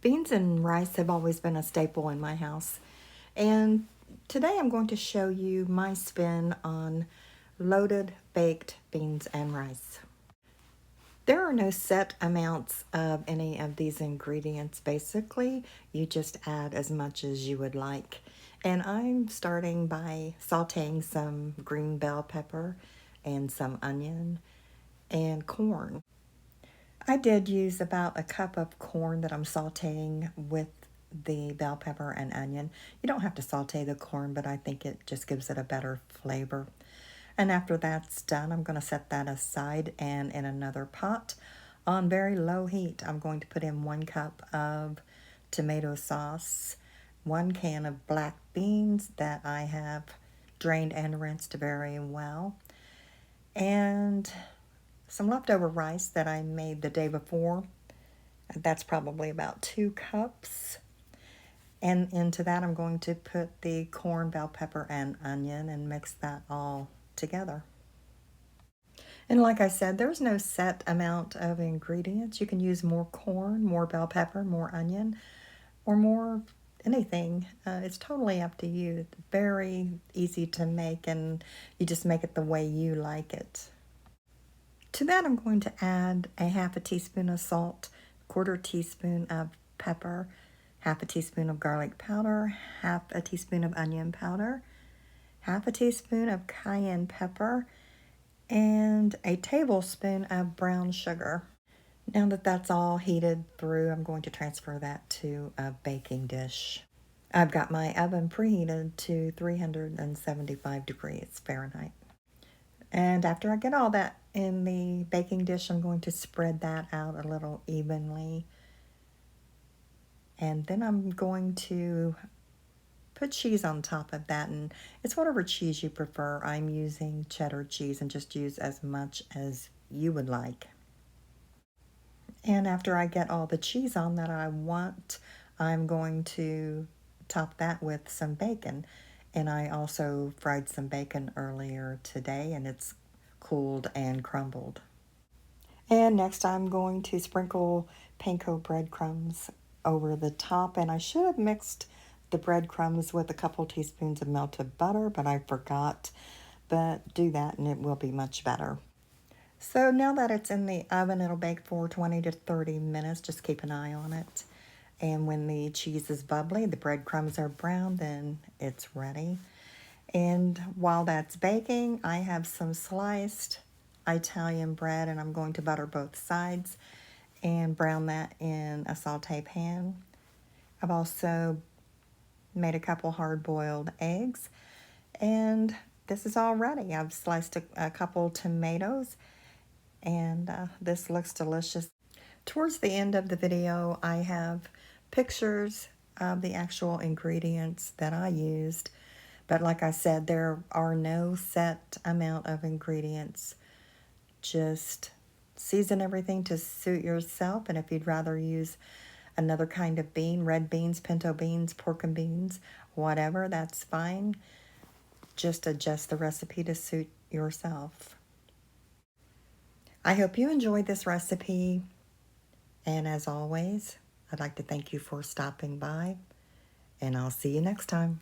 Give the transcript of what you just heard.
Beans and rice have always been a staple in my house, and today I'm going to show you my spin on loaded baked beans and rice. There are no set amounts of any of these ingredients. Basically, you just add as much as you would like. And I'm starting by sauteing some green bell pepper and some onion and corn. I did use about a cup of corn that I'm sauteing with the bell pepper and onion. You don't have to saute the corn, but I think it just gives it a better flavor. And after that's done, I'm going to set that aside, and in another pot on very low heat, I'm going to put in 1 cup of tomato sauce, 1 can of black beans that I have drained and rinsed very well, and some leftover rice that I made the day before. That's probably about 2 cups. And into that I'm going to put the corn, bell pepper, and onion and mix that all together. And like I said, there's no set amount of ingredients. You can use more corn, more bell pepper, more onion, or more anything. It's totally up to you. It's very easy to make, and you just make it the way you like it. To that, I'm going to add a 1/2 teaspoon of salt, 1/4 teaspoon of pepper, 1/2 teaspoon of garlic powder, 1/2 teaspoon of onion powder, 1/2 teaspoon of cayenne pepper, and a tablespoon of brown sugar. Now that that's all heated through, I'm going to transfer that to a baking dish. I've got my oven preheated to 375 degrees Fahrenheit. And after I get all that in the baking dish, I'm going to spread that out a little evenly. And then I'm going to put cheese on top of that, and it's whatever cheese you prefer. I'm using cheddar cheese, and just use as much as you would like. And after I get all the cheese on that I want, I'm going to top that with some bacon. And I also fried some bacon earlier today, and it's cooled and crumbled. And next I'm going to sprinkle panko breadcrumbs over the top, and I should have mixed the breadcrumbs with a couple teaspoons of melted butter, but I forgot. But do that and it will be much better. So now that it's in the oven, it'll bake for 20 to 30 minutes. Just keep an eye on it. And when the cheese is bubbly, the breadcrumbs are brown, then it's ready. And while that's baking, I have some sliced Italian bread, and I'm going to butter both sides and brown that in a saute pan. I've also made a couple hard-boiled eggs, and this is all ready. I've sliced a couple tomatoes, and this looks delicious. Towards the end of the video, I have pictures of the actual ingredients that I used, but like I said, there are no set amount of ingredients. Just season everything to suit yourself, and if you'd rather use another kind of bean, red beans, pinto beans, pork and beans, whatever, that's fine. Just adjust the recipe to suit yourself. I hope you enjoyed this recipe, and as always, I'd like to thank you for stopping by, and I'll see you next time.